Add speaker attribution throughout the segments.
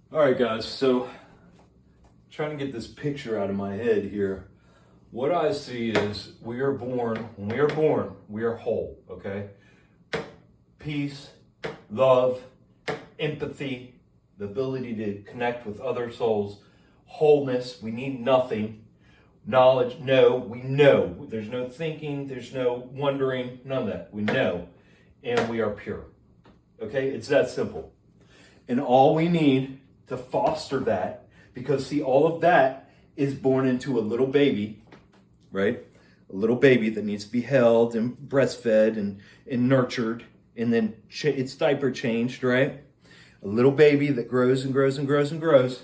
Speaker 1: All right, guys, so trying to get this picture out of my head here. What I see is when we are born, we are whole, okay? Peace, love, empathy, the ability to connect with other souls, wholeness, we need nothing. Knowledge, we know. There's no thinking, there's no wondering, none of that. We know, and we are pure, okay? It's that simple. And all we need to foster that, because see, all of that is born into a little baby, right? A little baby that needs to be held and breastfed and nurtured, and then its diaper changed, right? A little baby that grows and grows and grows and grows.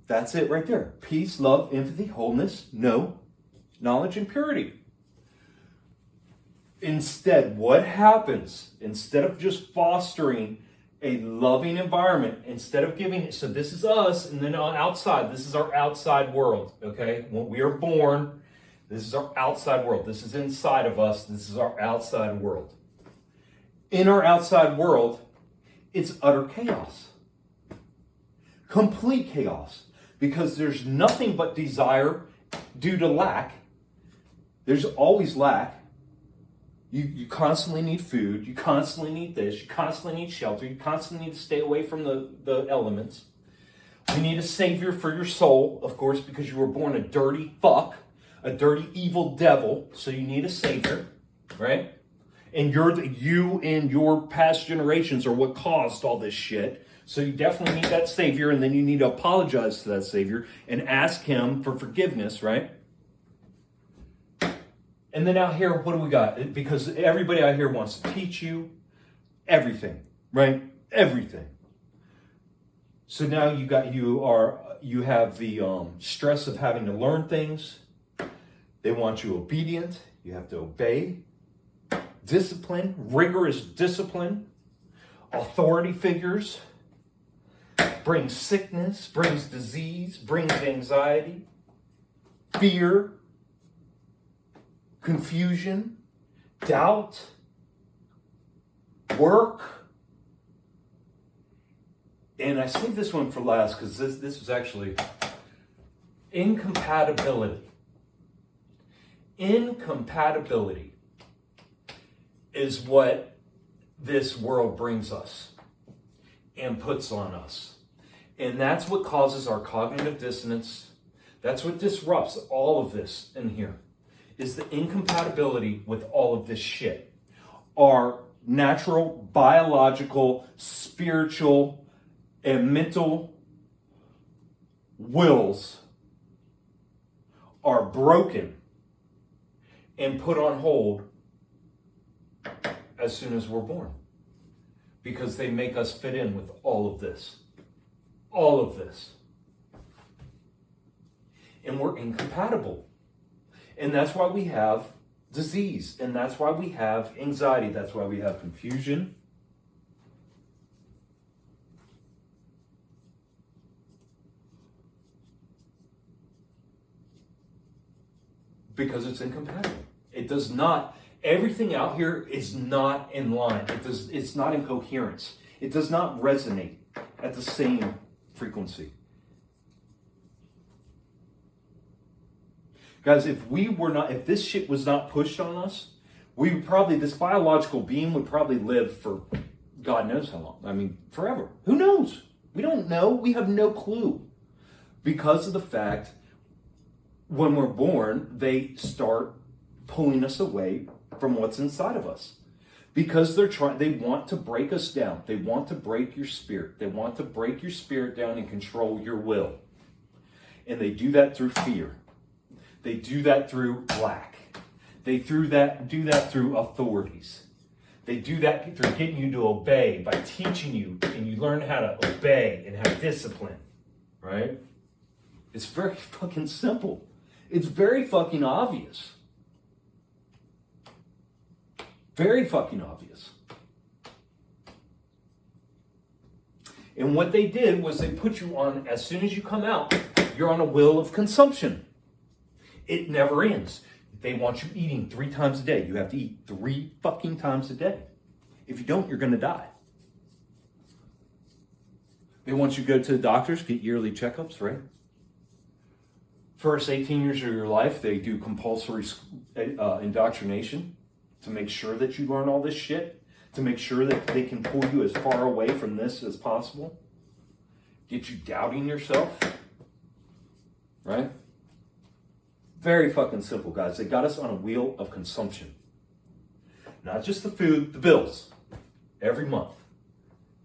Speaker 1: That's it right there. Peace, love, empathy, wholeness, knowledge, and purity. Instead, what happens? Instead of just fostering a loving environment, instead of giving it, so this is us, and then on outside, this is our outside world, okay? When we are born, this is our outside world. This is inside of us. This is our outside world. In our outside world, it's utter chaos. Complete chaos. Because there's nothing but desire due to lack. There's always lack. You constantly need food. You constantly need this. You constantly need shelter. You constantly need to stay away from the elements. You need a savior for your soul, of course, because you were born a dirty fuck, a dirty evil devil. So you need a savior, right? And you and your past generations are what caused all this shit. So you definitely need that savior, and then you need to apologize to that savior and ask him for forgiveness, right? And then out here, what do we got? Because everybody out here wants to teach you everything, right? Everything. So now you have the stress of having to learn things. They want you obedient. You have to obey. Discipline, rigorous discipline, authority figures. Brings sickness, brings disease, brings anxiety, fear, confusion, doubt, work. And I saved this one for last because this was actually incompatibility. Incompatibility is what this world brings us and puts on us. And that's what causes our cognitive dissonance. That's what disrupts all of this in here, is the incompatibility with all of this shit. Our natural, biological, spiritual, and mental wills are broken and put on hold as soon as we're born, because they make us fit in with all of this. All of this. And we're incompatible. And that's why we have disease. And that's why we have anxiety. That's why we have confusion. Because it's incompatible. It does not, everything out here is not in line. It's not in coherence. It does not resonate at the same frequency. Guys, if this shit was not pushed on us, this biological being would probably live for God knows how long. I mean, forever. Who knows? We don't know. We have no clue. Because of the fact, when we're born, they start pulling us away from what's inside of us. Because they want to break us down. They want to break your spirit. They want to break your spirit down and control your will. And they do that through fear. They do that through lack. They do that through authorities. They do that through getting you to obey by teaching you, and you learn how to obey and have discipline, right? It's very fucking simple. It's very fucking obvious. Very fucking obvious. And what they did was they put you on, as soon as you come out, you're on a will of consumption. It never ends. They want you eating 3 times a day. You have to eat 3 fucking times a day. If you don't, you're going to die. They want you to go to the doctors, get yearly checkups, right? First 18 years of your life, they do compulsory indoctrination to make sure that you learn all this shit, to make sure that they can pull you as far away from this as possible, get you doubting yourself, right? Very fucking simple, guys. They got us on a wheel of consumption. Not just the food, the bills. Every month.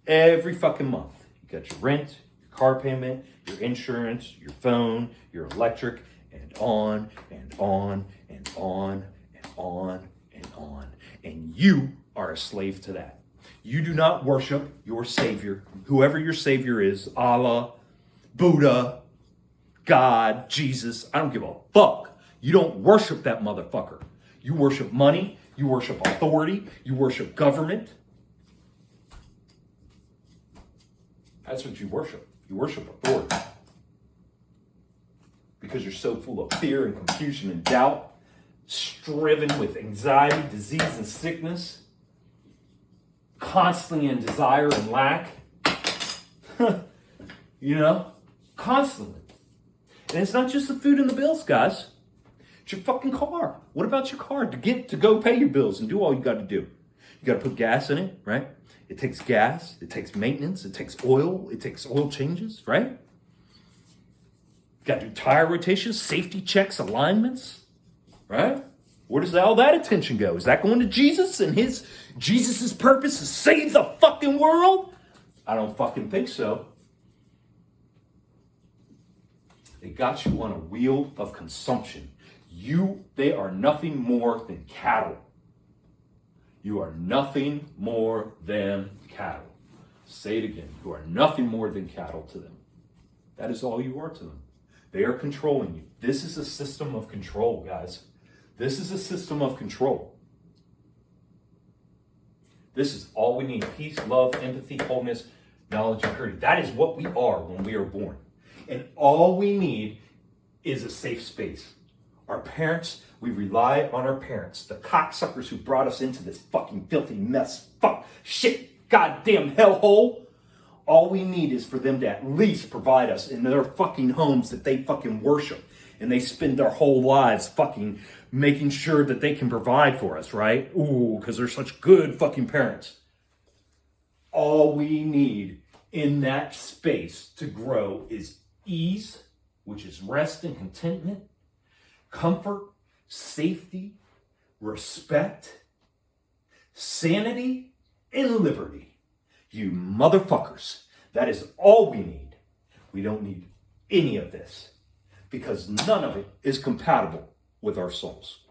Speaker 1: Every fucking month. You got your rent, your car payment, your insurance, your phone, your electric, and on and on and on and on and on. And you are a slave to that. You do not worship your Savior, whoever your Savior is, Allah, Buddha, God, Jesus. I don't give a fuck. You don't worship that motherfucker. You worship money. You worship authority. You worship government. That's what you worship. You worship authority. Because you're so full of fear and confusion and doubt, striven with anxiety, disease, and sickness, constantly in desire and lack. Constantly. And it's not just the food and the bills, guys. It's your fucking car. What about your car? To go pay your bills and do all you got to do. You got to put gas in it, right? It takes gas. It takes maintenance. It takes oil. It takes oil changes, right? You got to do tire rotations, safety checks, alignments, right? Where does all that attention go? Is that going to Jesus and Jesus's purpose to save the fucking world? I don't fucking think so. They got you on a wheel of consumption. They are nothing more than cattle. You are nothing more than cattle. Say it again. You are nothing more than cattle to them. That is all you are to them. They are controlling you. This is a system of control, guys. This is a system of control. This is all we need. Peace, love, empathy, wholeness, knowledge, and purity. That is what we are when we are born. And all we need is a safe space. Our parents, we rely on our parents. The cocksuckers who brought us into this fucking filthy mess. Fuck, shit, goddamn hellhole. All we need is for them to at least provide us in their fucking homes that they fucking worship. And they spend their whole lives fucking making sure that they can provide for us, right? Ooh, because they're such good fucking parents. All we need in that space to grow is ease, which is rest and contentment, comfort, safety, respect, sanity, and liberty. You motherfuckers. That is all we need. We don't need any of this because none of it is compatible with our souls.